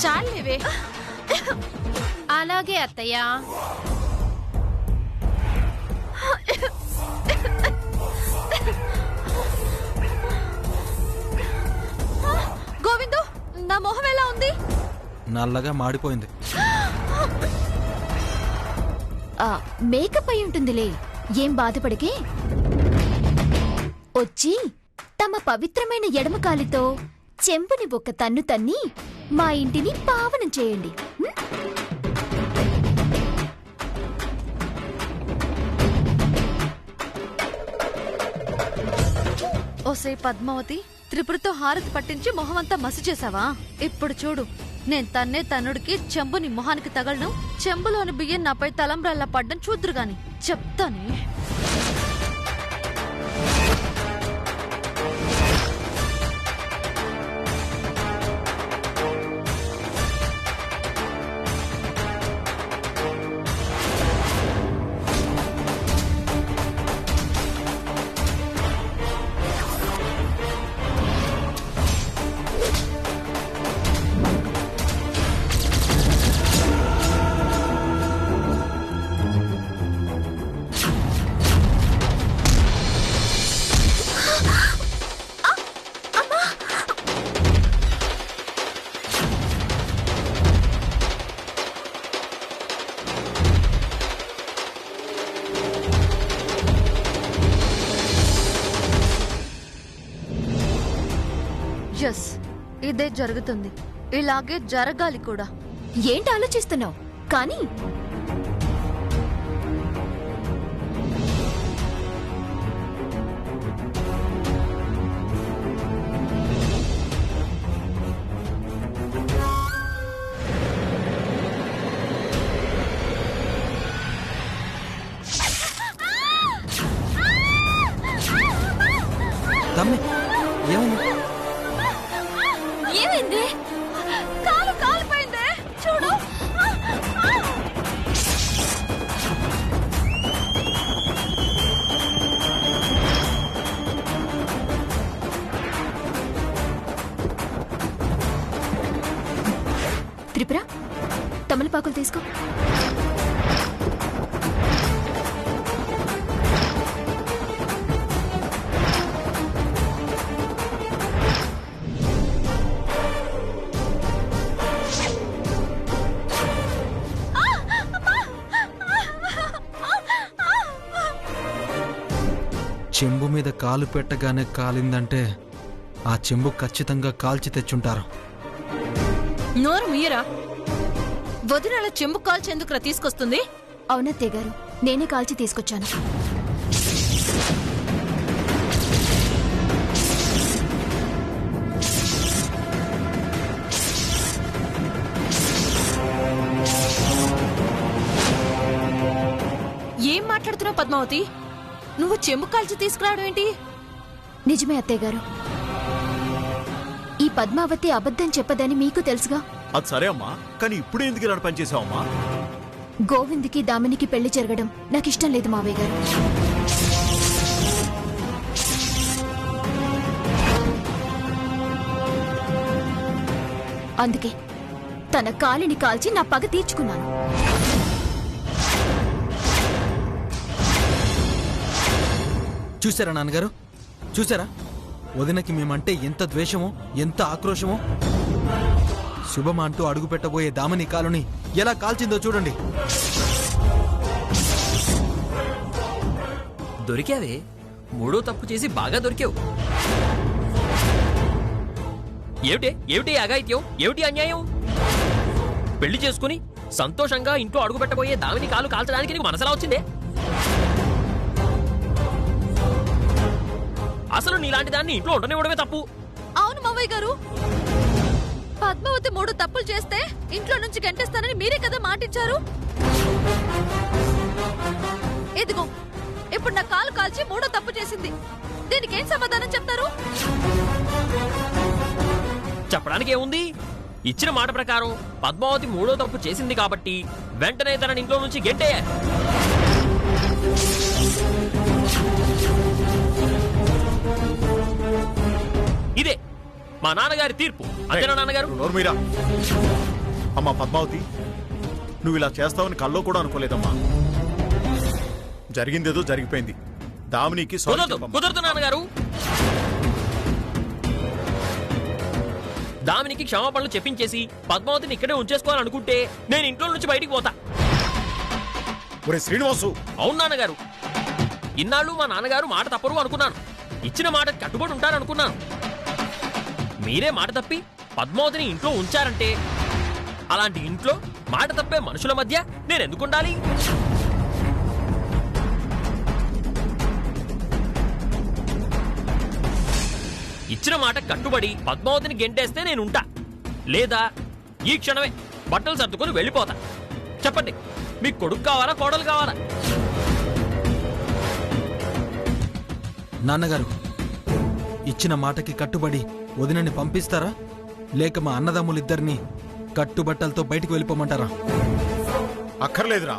చాలేవే. అలాగే అత్తయ్య. గోవిందు, నా మొహం ఎలా ఉంది? నల్లగా మాడిపోయింది. మేకప్ అయి ఉంటుందిలే, ఏం బాధపడికే. వచ్చి తమ పవిత్రమైన ఎడమ కాలితో చెంపుని ఒక్క తన్ను తన్ని మా ఇంటిని పావనం చేయండి. ఓసే పద్మావతి, త్రిపురతో హారతి పట్టించి మొహమంతా మసి చేసావా? ఇప్పుడు చూడు, నేను తన్నే తన్నుడికి చెంబుని మొహానికి తగలను, చెంబులోని బియ్యం నాపై తలంబ్రాల్లా పడ్డం చూద్దురు గాని చెప్తానే. ఎస్, ఇదే జరుగుతుంది, ఇలాగే జరగాలి కూడా. ఏంటి ఆలోచిస్తున్నావు? కానీ ఏమైంది? కాలు కాలిపోయిందే, చూడు. త్రిపుర, తమలపాకులు తీసుకో. చెంబు మీద కాలు పెట్టగానే కాలిందంటే ఆ చెంబు ఖచ్చితంగా కాల్చి తెచ్చుంటారు. నోరు ముయ్యరా. వదిన చెంబు కాల్చేందుకురా తీసుకొస్తుంది? అవునత్తయ్య గారు, నేనే కాల్చి తీసుకొచ్చాను. ఏం మాట్లాడుతున్నావు పద్మావతి? నువ్వు చెంబు కాల్చి తీసుకురావడం ఏంటి? నిజమే అత్తయ్య గారు, ఈ పద్మావతి అబద్ధం చెప్పదని మీకు తెలుసుగా. అది సరే అమ్మా, కానీ ఇప్పుడు ఎందుకు ఇలా పనిచేసావమ్మా? గోవింద్కి దామినికి పెళ్లి జరగడం నాకిష్టం లేదు మావయ్య గారు. అందుకే తన కాలిని కాల్చి నా పగ తీర్చుకున్నాను. చూసారా నాన్నగారు, చూసారా వదినకి మేమంటే ఎంత ద్వేషమో, ఎంత ఆక్రోశమో. శుభమా అంటూ అడుగు పెట్టబోయే దామని కాలుని ఎలా కాల్చిందో చూడండి. దొరికావే, మూడో తప్పు చేసి బాగా దొరికావు. ఏమిటి అఘాయిత్యం, ఏమిటి అన్యాయం? పెళ్లి చేసుకుని సంతోషంగా ఇంట్లో అడుగు పెట్టబోయే దామిని కాలు కాల్చడానికి నీకు మనసులా వచ్చిందే? అసలు నీలాంటి దాన్ని ఇంట్లో ఉండనివ్వడమే తప్పు. అవును మావయ్య గారు, పద్మావతి 3 తప్పులు చేస్తే ఇంట్లో నుంచి గంటేస్తానని మీరే కదా మాటిచ్చారు. ఇదిగో ఇప్పుడు నా కాలు కాల్చి 3వ తప్పు చేసింది. దీనికి ఏం సమాధానం చెప్తారు? చెప్పడానికి ఏముంది? ఇచ్చిన మాట ప్రకారం పద్మావతి 3వ తప్పు చేసింది కాబట్టి వెంటనే తన ఇంట్లో నుంచి గెంటేయాలి. మా నాన్నగారి తీర్పు అంతేనా నాన్నగారు? నోర్మీరా అమ్మా పద్మావతి, నువ్వు ఇలా చేస్తావని కల్లో కూడా అనుకోలేదమ్మా. జరిగిందేదో జరిగిపోయింది. దామినికి సారీ కుదరదు చెప్పమ్మా. కుదరదు నాన్నగారు. దామినికి క్షమాపణలు చెప్పించేసి పద్మావతిని ఇక్కడే ఉంచేసుకోవాలనుకుంటే నేను ఇంట్లో నుంచి బయటికి పోతా. ఒరే శ్రీనివాసు, అవును నాన్నగారు. ఇన్నాళ్ళు మా నాన్నగారు మాట తప్పరు అనుకున్నాను. ఇచ్చిన మాటకి కట్టుబడి ఉంటారనుకున్నాను. మీరే మాట తప్పి పద్మావతిని ఇంట్లో ఉంచారంటే అలాంటి ఇంట్లో మాట తప్పే మనుషుల మధ్య నేను ఎందుకు ఉండాలి? ఇచ్చిన మాట కట్టుబడి పద్మావతిని గెంటేస్తే నేను ఉంటా, లేదా ఈ క్షణమే బట్టలు సర్దుకొని వెళ్ళిపోతా. చెప్పండి, మీకు కొడుకు కావాలా కోడలు కావాలా? నాన్నగారు, ఇచ్చిన మాటకి కట్టుబడి వదినని పంపిస్తారా, లేక మా అన్నదమ్ములిద్దరినీ కట్టుబట్టలతో బయటికి వెళ్ళిపోమంటారా? అక్కర్లేదురా.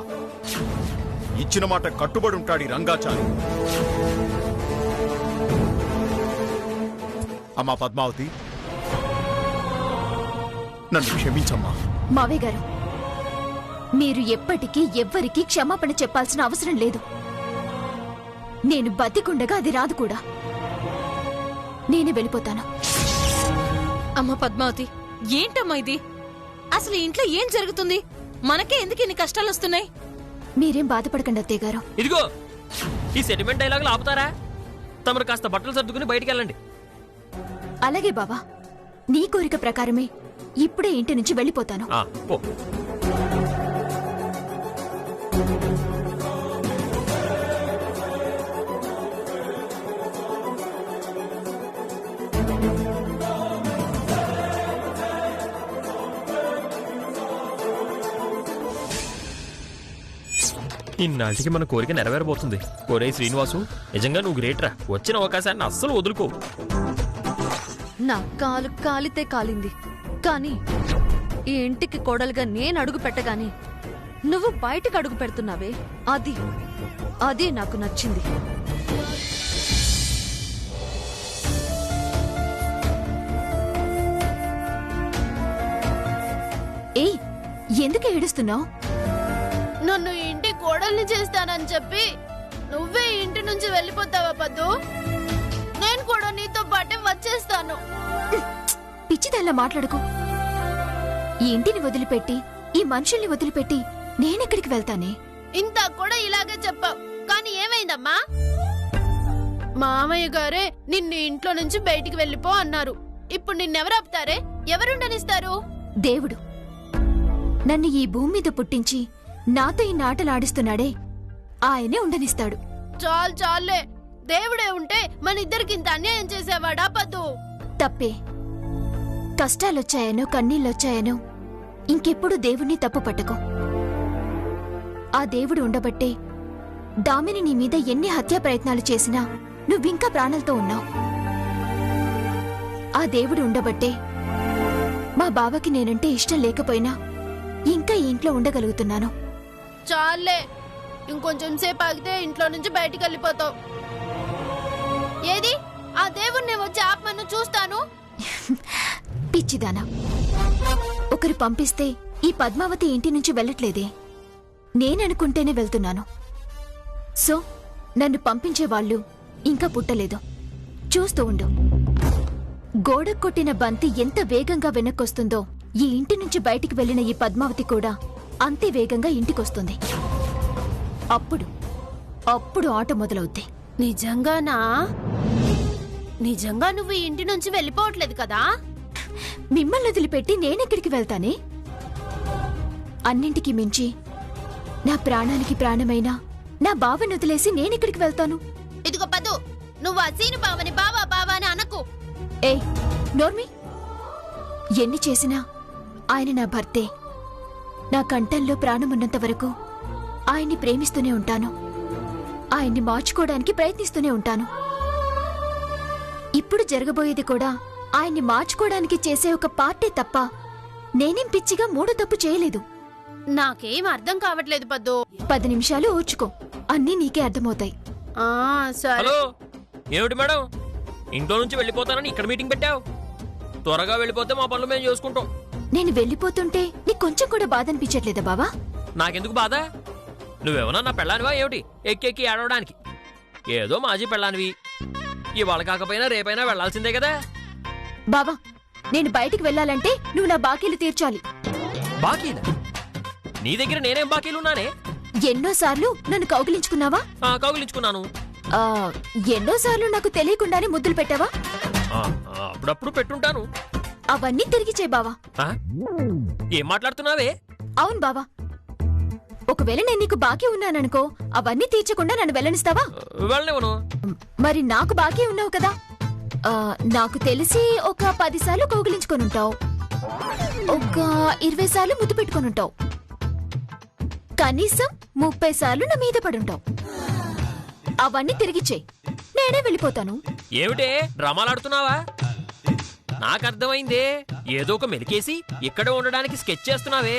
ఇచ్చిన మాట కట్టుబడి ఉంటాడు ఈ రంగాచారి. అమ్మా పద్మావతి, నన్ను క్షమించమ్మా. మావయ్య గారు, మీరు ఎప్పటికీ ఎవ్వరికీ క్షమాపణ చెప్పాల్సిన అవసరం లేదు. నేను బతికుండగా అది రాదు కూడా. నేనే వెళ్ళిపోతాను. అమ్మ పద్మావతి, ఏంటమ్మా ఇది? అసలు ఈ ఇంట్లో ఏం జరుగుతుంది? మనకే ఎందుకు ఇన్ని కష్టాలు వస్తున్నాయి? మీరేం బాధపడకండి అత్తయ్య గారు. ఇదిగో ఈ సెంటిమెంట్ డైలాగులు ఆపుతారా? తమరు కాస్త బట్టలు సర్దుకుని బయటికి వెళ్ళండి. అలాగే బావా, నీ కోరిక ప్రకారమే ఇప్పుడే ఇంటి నుంచి వెళ్ళిపోతాను. పో. ఇన్నాటికి మన కోరిక నెరవేరబోతుంది. ఒరే శ్రీనివాసు, నిజంగా నువ్వు గ్రేట్రా. వచ్చిన అవకాశాన్ని అస్సలు వదులుకో. నా కాలు కాలితే కాలింది, కానీ ఈ ఇంటికి కోడలుగా నేను అడుగు పెట్టగానే నువ్వు బయటకు అడుగు పెడుతున్నావే, అది నాకు నచ్చింది. ఏయ్, ఎందుకు ఏడుస్తున్నావు? నన్ను ఇంటి కోడల్ని చేస్తానని చెప్పి నువ్వే ఇంటి నుంచి వెళ్ళిపోతావా పద్దు? నేను కూడా నీతో పాటే వచ్చేస్తాను. పిచ్చిదల్లా మాట్లాడుకో. ఈ ఇంటిని వదిలిపెట్టి, ఈ మనుషుల్ని వదిలిపెట్టి నేనెక్కడికి వెళ్తానే? ఇంత కూడా ఇలాగే చెప్పావు, కానీ ఏమైందమ్మా? మామయ్య గారే నిన్ను ఇంట్లో నుంచి బయటికి వెళ్ళిపో అన్నారు. ఇప్పుడు నిన్నెవరు ఆపుతారే? ఎవరుండనిస్తారు? దేవుడు నన్ను ఈ భూమి మీద పుట్టించి నాతో ఈ నాటలాడిస్తున్నాడే, ఆయనే ఉండనిస్తాడు. చాలే, దేవుడే ఉంటే మన ఇద్దరికి ఇంత అన్యాయం చేసేవాడా పద్దు? తప్పే. కష్టాలొచ్చాయనో కన్నీళ్ళొచ్చాయనో ఇంకెప్పుడు దేవుణ్ణి తప్పు పట్టకు. ఆ దేవుడు ఉండబట్టే దామిని నీ మీద ఎన్ని హత్యా ప్రయత్నాలు చేసినా నువ్వింకా ప్రాణాలతో ఉన్నావు. ఆ దేవుడు ఉండబట్టే మా బావకి నేనంటే ఇష్టం లేకపోయినా ఇంకా ఈ ఇంట్లో ఉండగలుగుతున్నాను. చాలే, ఇంకొంచెం సేపు ఆగితే ఇంట్లో నుంచి బయటికి వెళ్ళిపోతావు. ఏది ఆ దేవుణ్ణి వచ్చి ఆత్మను చూస్తాను. పిచ్చిదానా, ఒకరు పంపిస్తే ఈ పద్మావతి ఇంటి నుంచి వెళ్ళట్లేదే, నేననుకుంటేనే వెళ్తున్నాను. సో నన్ను పంపించేవాళ్లు ఇంకా పుట్టలేదు. చూస్తూ ఉండు. గోడకు కొట్టిన బంతి ఎంత వేగంగా వెనక్కొస్తుందో ఈ ఇంటి నుంచి బయటికి వెళ్లిన ఈ పద్మావతి కూడా అంతే వేగంగా ఇంటికొస్తుంది. అప్పుడు ఆట మొదలవుద్ది. నిజంగానా? నిజంగా నువ్వు ఈ ఇంటి నుంచి వెళ్ళిపోవట్లేదు కదా? మిమ్మల్ని వదిలిపెట్టి నేనెక్కడికి వెళ్తానే? అన్నింటికి మించి నా ప్రాణానికి ప్రాణమైన నా బావని వదిలేసి నేనెక్కడికి వెళ్తాను? ఇదిగో పదు, నువ్వు ఆ సీను బావని బావా అని అనకు. ఏయ్ నోర్మి, ఎన్ని చేసినా ఆయన నా భర్తే. నా కంఠంలో ప్రాణమున్నంత వరకు ఆయన్ని ప్రేమిస్తూనే ఉంటాను. ఆయన్ని మార్చుకోవడానికి ప్రయత్నిస్తూనే ఉంటాను. ఇప్పుడు జరగబోయేది కూడా ఆయన్ని మార్చుకోవడానికి చేసే ఒక పార్టీ తప్ప నేనేం పిచ్చిగా మూడో తప్పు చేయలేదు. నాకేం అర్థం కావట్లేదు పద్దు. 10 నిమిషాలు ఓర్చుకో, అన్నీ నీకే అర్థమవుతాయి. సరే. హలో, ఏమిటి మేడం, ఇంట్లో నుంచి వెళ్ళిపోతానని ఇక్కడ మీటింగ్ పెట్టావు? త్వరగా వెళ్ళిపోతే మా పనులు మేము చేసుకుంటాం. నేను వెళ్ళిపోతుంటే నీకు కొంచెం కూడా బాధ అనిపించట్లేదా బావా? నాకెందుకు బాధ? నువ్వేమన్నా నా పెళ్ళానివా ఏమిటి ఎక్కెక్కి ఏడవడానికి? ఏదో మాజీ పెళ్ళానివి, ఇవాళ కాకపోయినా రేపైనా వెళ్లాల్సిందే కదా. బావా, నేను బయటికి వెళ్ళాలంటే నువ్వు నా బాకీలు తీర్చాలి. బాకీలా? నీ దగ్గర నేనేం బాకీలున్నానే? ఎన్నోసార్లు నన్ను కౌగిలించుకున్నావా? కౌగిలించుకున్నాను. ఎన్నోసార్లు నాకు తెలియకుండానే ముద్దులు పెట్టావా? అప్పుడప్పుడు పెట్టుంటాను. అవన్నీ తిరిగి చేయి బావా. ఏం మాట్లాడుతున్నావే? అవును బావా, ఒకవేళ నేను నీకు బాకీ ఉన్నాననుకో, అవన్నీ తీర్చకుండా నన్ను వెళ్ళనిస్తావా? వెళ్ళనివ్వను. మరి నాకు బాకీ ఉన్నావు కదా, నాకు తెలిసి ఒక 10 సార్లు కౌగిలించుకొనుంటావు, ఒక 20 సార్లు ముద్దు పెట్టుకొనుంటావు, కనీసం 30 సార్లు నా మీద పడుంటావు. అవన్నీ తిరిగిచ్చేయి, నేనే వెళ్ళిపోతాను. ఏమిటే డ్రామాలాడుతున్నావా? నాకర్థమైందే, ఏదో ఒక మెలికేసి ఇక్కడే ఉండడానికి స్కెచ్ చేస్తున్నావే.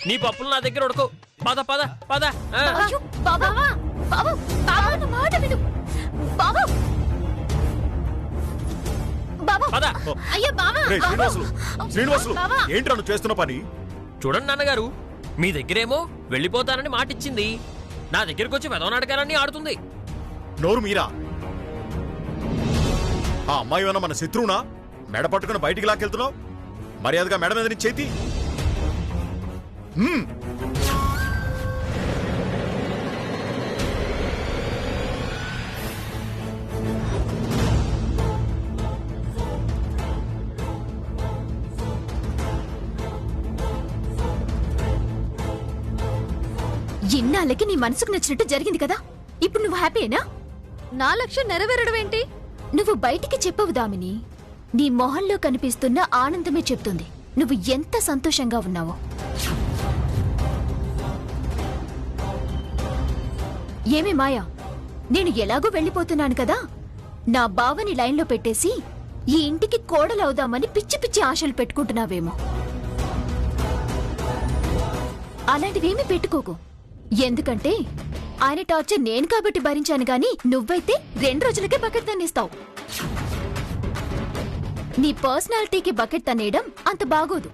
నీ పప్పులు నా దగ్గర ఉడకో. పద పద పద. అయ్యో, బావా, బావా, బావా, నా మాట విను. బావా, బావా, పద. అయ్యో బావా, రేయ్, శ్రీనివాసులు, శ్రీనివాసులు, బావా. ఏంట్రా నువ్వు చేస్తున్న పని? చూడండి నాన్నగారు, మీ దగ్గరేమో వెళ్ళిపోతానని మాటిచ్చింది, నా దగ్గరకు వచ్చి వెధవ నాటకాలన్నీ ఆడుతుంది. నోరు మీరా? ఆ అమ్మాయి ఏమన్నా మన శత్రువునా? మెడ పట్టుకుని బయటికి లాక్కెళ్తున్నావు? మర్యాదగా మెడ మీద నుంచి చేతి. ఇన్నాళ్ళకి నీ మనసుకు నచ్చినట్టు జరిగింది కదా, ఇప్పుడు నువ్వు హ్యాపీయేనా? నా లక్ష్యం నెరవేరడం ఏంటి? నువ్వు బయటికి చెప్పవు దామిని, నీ మొహంలో కనిపిస్తున్న ఆనందమే చెప్తుంది నువ్వు ఎంత సంతోషంగా ఉన్నావో. ఏమి మాయా, నేను ఎలాగో వెళ్ళిపోతున్నాను కదా, నా బావని లైన్లో పెట్టేసి ఈ ఇంటికి కోడలవుదామని పిచ్చి పిచ్చి ఆశలు పెట్టుకుంటున్నావేమో. అలాంటివేమీ పెట్టుకోకు, ఎందుకంటే ఆయన టార్చర్ నేను కాబట్టి భరించాను గాని, నువ్వైతే 2 రోజులకే బకెట్ తన్నేస్తావు. నీ పర్సనాలిటీకి బకెట్ తన్నేయడం అంత బాగోదు.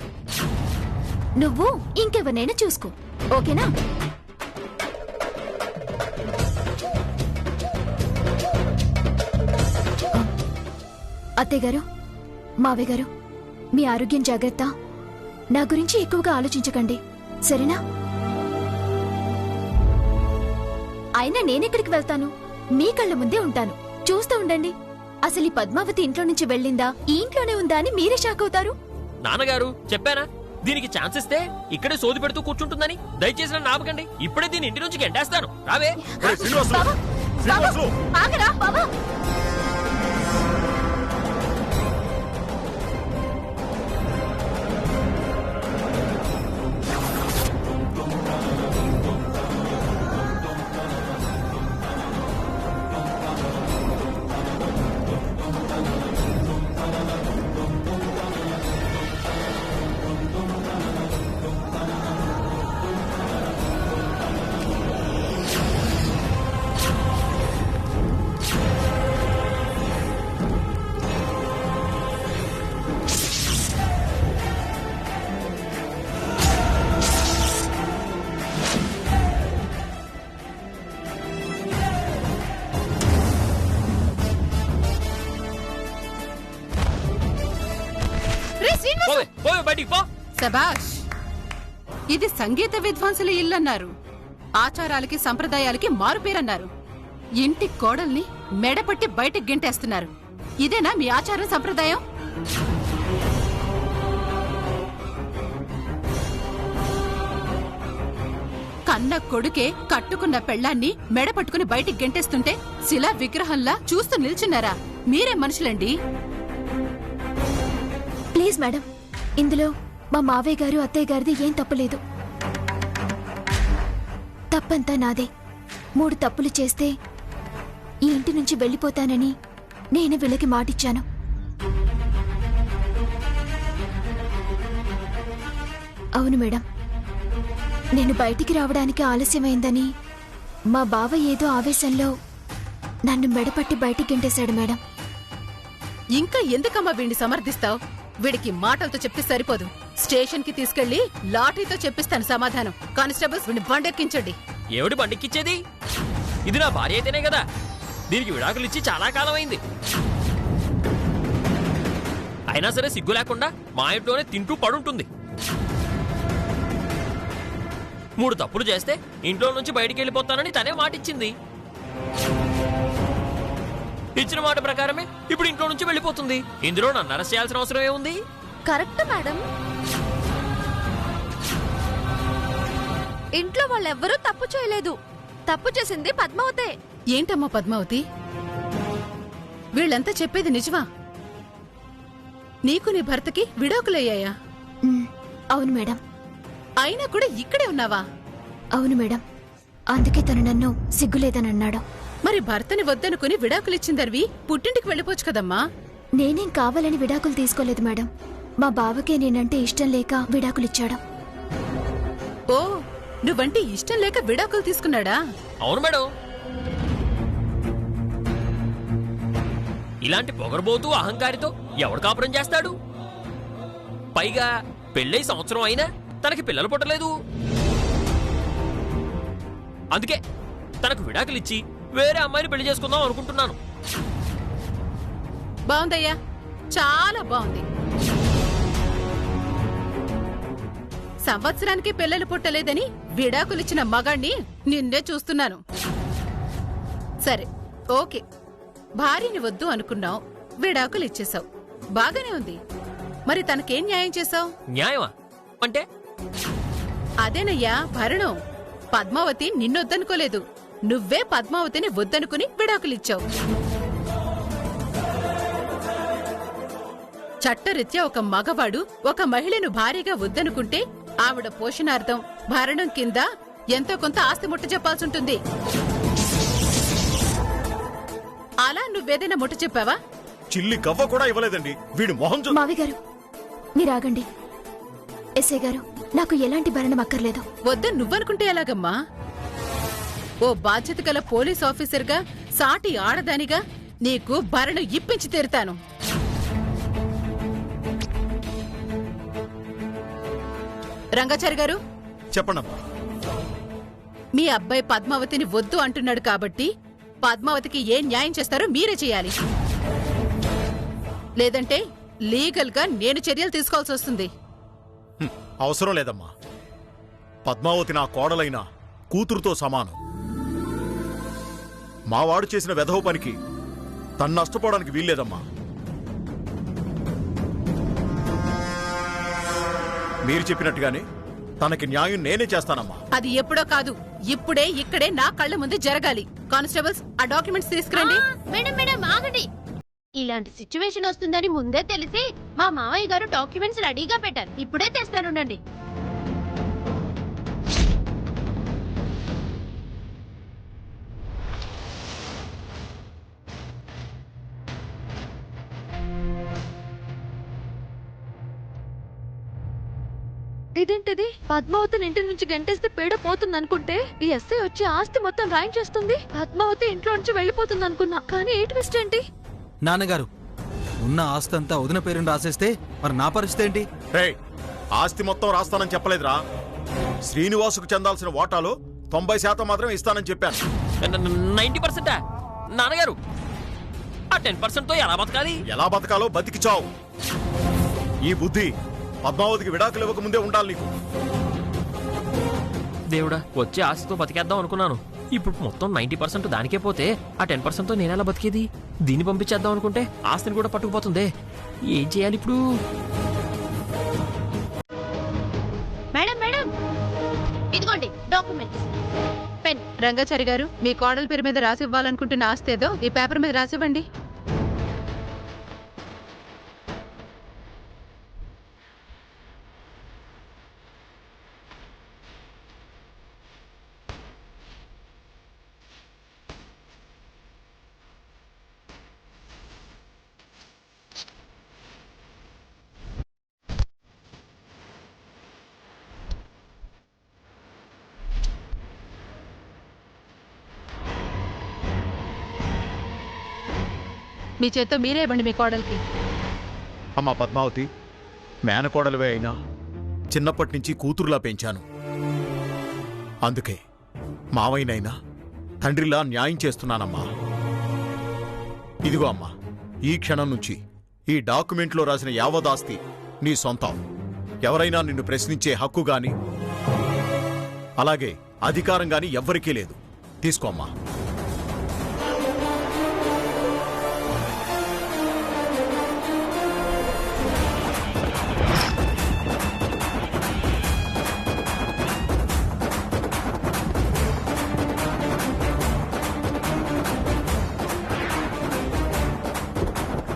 నువ్వు ఇంకెవరినైనా చూసుకో, ఓకేనా? అత్తయ్య గారు, మావయ్య గారు, మీ ఆరోగ్యం జాగ్రత్త. నా గురించి ఎక్కువగా ఆలోచించకండి, సరేనా? అయినా నేనెక్కడికి వెళ్తాను, మీ కళ్ళ ముందే ఉంటాను, చూస్తూ ఉండండి. అసలు ఈ పద్మావతి ఇంట్లో నుంచి వెళ్ళిందా, ఈ ఇంట్లోనే ఉందా అని మీరే షాక్ అవుతారు. నాన్నగారు చెప్పానా, దీనికి ఛాన్స్ ఇస్తే ఇక్కడే సోది పెడుతూ కూర్చుంటుందని? దయచేసి నన్ను ఆపకండి, ఇప్పుడే దీని ఇంటి నుంచి గెంటేస్తాను. రావే. రేయ్, శ్రీనివాసులు, బావా, శ్రీనివాసులు. ఆగరా బావా. శభాష్, ఇది సంగీత విద్వాంసుల ఇల్లన్నారు, ఆచారాలకి సంప్రదాయాలకి మారుపేరన్నారు. ఇంటి కోడల్ని మెడపట్టి బయటకు గెంటేస్తున్నారు. ఇదేనా మీ ఆచారం సంప్రదాయం? కన్న కొడుకే కట్టుకున్న పెళ్లాన్ని మెడపట్టుకుని బయటికి గెంటేస్తుంటే శిలా విగ్రహంలా చూస్తూ నిల్చున్నారా? మీరే మనుషులండి. ప్లీజ్ మేడం, ఇందులో మా మావయ్య గారు అత్తయ్య గారిది ఏం తప్పులేదు. తప్పంతా నాదే. 3 తప్పులు చేస్తే ఈ ఇంటి నుంచి వెళ్ళిపోతానని నేను వీళ్ళకి మాటిచ్చాను. అవును మేడం, నేను బయటికి రావడానికి ఆలస్యమైందని మా బావ ఏదో ఆవేశంలో నన్ను మెడపట్టి బయటికి గెంటేశాడు మేడం. ఇంకా ఎందుకమ్మా వీడిని సమర్థిస్తావు? వీడికి మాటలతో చెప్తే సరిపోదు. స్టేషన్ కి తీసుకెళ్లి లాఠీతో చెప్పిస్తాను సమాధానం. కానిస్టేబుల్స్ వీడిని బండెక్కించండి. ఏమిటి బండికిచ్చేది? ఇది నా భార్య అయితేనే కదా. దీనికి విడాకులు ఇచ్చి చాలా కాలం అయింది. అయినా సరే సిగ్గు లేకుండా మా ఇంట్లోనే తింటూ పడుంటుంది. 3 తప్పులు చేస్తే ఇంట్లో నుంచి బయటికి వెళ్ళిపోతానని తనే మాటిచ్చింది. ఇచ్చిన మాట ప్రకారమే ఇప్పుడు ఇంట్లో నుంచి వెళ్ళిపోతుంది. ఇందులో నన్ను అరెస్ట్ చేయాల్సిన అవసరం ఏముంది? Correct madam. ఇంట్లో వాళ్ళెవ్వరూ తప్పు చేయలేదు. తప్పు చేసింది పద్మావతే. ఏంటమ్మా పద్మావతి, వీళ్ళంతా చెప్పేది నిజమా? నీకు నీ భర్తకి విడాకులయ్యాయా? అవును మేడం. అయినా కూడా ఇక్కడే ఉన్నావా? అవును మేడం. అందుకే తను నన్ను సిగ్గులేదని అన్నాడు. మరి భర్తని వద్దనుకుని విడాకులిచ్చిందర్వి పుట్టింటికి వెళ్ళిపోవచ్చు కదమ్మా. నేనేం కావాలని విడాకులు తీసుకోలేదు మేడం. మా బావకే నేనంటే ఇష్టం లేక విడాకులిచ్చాడు. ఓ, నువ్వంటే ఇష్టం లేక విడాకులు తీసుకున్నాడా? అవును మేడం. ఇలాంటి పొగరబోతూ అహంకారితో ఎవడు కాపురం చేస్తాడు? పైగా పెళ్ళై సంవత్సరం అయినా తనకి పిల్లలు పుట్టలేదు. అందుకే తనకు విడాకులిచ్చి వేరే అమ్మాయిని పెళ్లి చేసుకుందాం అనుకుంటున్నాను. బాగుందయ్యా, చాలా బాగుంది. సంవత్సరానికి పిల్లలు పుట్టలేదని విడాకులిచ్చిన మగాణ్ణి నిన్నే చూస్తున్నాను. సరే, ఓకే, భార్యని వద్దు అనుకున్నావు, విడాకులిచ్చేశావు, బాగానే ఉంది. మరి తనకేం న్యాయం చేశావు? న్యాయమా అంటే? అదేనయ్యా భరణం. పద్మావతి నిన్నొద్దనుకోలేదు, నువ్వే పద్మావతిని వద్దనుకుని విడాకులిచ్చావు. చట్టరీత్యా ఒక మగవాడు ఒక మహిళను భార్యగా వద్దనుకుంటే ఆవిడ పోషణార్థం భరణం కింద ఎంతో కొంత ఆస్తి ముట్ట చెప్పాల్సి ఉంటుంది. అలా నువ్వేదైనా ముట్ట చెప్పావా? చిల్లి గవ్వ కూడా ఇవ్వలేదండి. వీడి మొహం చూ. మావి గారు, మీరాగండి. ఎస్ఐ గారు, నాకు ఎలాంటి భరణం అక్కర్లేదు. వద్దని నువ్వనుకుంటే ఎలాగమ్మా? ఓ బాధ్యత గల పోలీస్ ఆఫీసర్గా, సాటి ఆడదానిగా నీకు భరణం ఇప్పించి తీరుతాను. రంగాచారి గారు, చెప్పండమ్మా. మీ అబ్బాయి పద్మావతిని వద్దు అంటున్నాడు కాబట్టి పద్మావతికి ఏం న్యాయం చేస్తారో మీరే చేయాలి. లేదంటే లీగల్ గా నేను చర్యలు తీసుకోవాల్సి వస్తుంది. అవసరం లేదమ్మా. పద్మావతి నా కోడలైన కూతురుతో సమానం. మావాడు చేసిన వెధవ పనికి తను నష్టపోవడానికి వీల్లేదమ్మా. మీరు చెప్పినట్టుగానే తనకి న్యాయం నేనే చేస్తానమ్మా. అది ఎప్పుడో కాదు, ఇప్పుడే ఇక్కడే నా కళ్ళ ముందు జరగాలి. కానిస్టేబుల్స్, ఆ డాక్యుమెంట్స్ తీసుకురండి. మేడం మేడం ఆగండి. ఇలాంటి సిచ్యువేషన్ వస్తుందని ముందే తెలిసి మా మావయ్య గారు డాక్యుమెంట్స్ రెడీగా పెట్టారు. ఇప్పుడే తెస్తానుండండి. ఇదేంటిది? పద్మావతిని ఇంటి నుంచి గంటేస్తే పీడ పోతుంది అనుకుంటే ఈ ఎస్ఐ వచ్చి ఆస్తి మొత్తం రాయించేస్తుంది. పద్మావతి ఇంట్లో నుంచి వెళ్ళిపోతుంది అనుకున్నా, కానీ ఏ ట్విస్ట్ ఏంటి? నాన్నగారు, ఉన్న ఆస్తి అంతా వదిన పేరుని రాసేస్తే మరి నా పరిస్థితి ఏంటి? రేయ్, ఆస్తి మొత్తం రాస్తానని చెప్పలేదురా. శ్రీనివాసుకు చెందాల్సిన వాటాలో 90% మాత్రం ఇస్తానని చెప్పాను. 90%? నాన్నగారు, ఆ 10%తో ఎలా బతకాలి? ఎలా బతకాలో బతికి చావు. ఈ బుద్ధి పద్మావతికి విడాకులు ఇవ్వకముందే ఉండాలి నీకు. దేవుడా, వచ్చే ఆస్తితో బతికేద్దాం అనుకున్నాను. ఇప్పుడు మొత్తం 90% దానికే పోతే ఆ 10%తో నేనెలా బతికేది? దీన్ని పంపించేద్దాం అనుకుంటే ఆస్తిని కూడా పట్టుకుపోతుంది. ఏం చేయాలి ఇప్పుడు? మేడం మేడం, ఇదిగోండి డాక్యుమెంట్స్, పెన్. రంగాచారి గారు, మీ కోడల పేరు మీద రాసి ఇవ్వాలనుకుంటున్న ఆస్తి ఏదో ఈ పేపర్ మీద రాసివ్వండి. మీ చేత్తో మీరే ఇవ్వండి మీ కోడలికి. అమ్మా పద్మావతి, మేనకోడలివే అయినా చిన్నప్పటి నుంచి కూతురులా పెంచాను. అందుకే మావయ్యనైనా తండ్రిలా న్యాయం చేస్తున్నానమ్మా. ఇదిగో అమ్మా, ఈ క్షణం నుంచి ఈ డాక్యుమెంట్లో రాసిన యావదాస్తి నీ సొంతం. ఎవరైనా నిన్ను ప్రశ్నించే హక్కు గాని అలాగే అధికారం గాని ఎవ్వరికీ లేదు. తీసుకోమ్మా.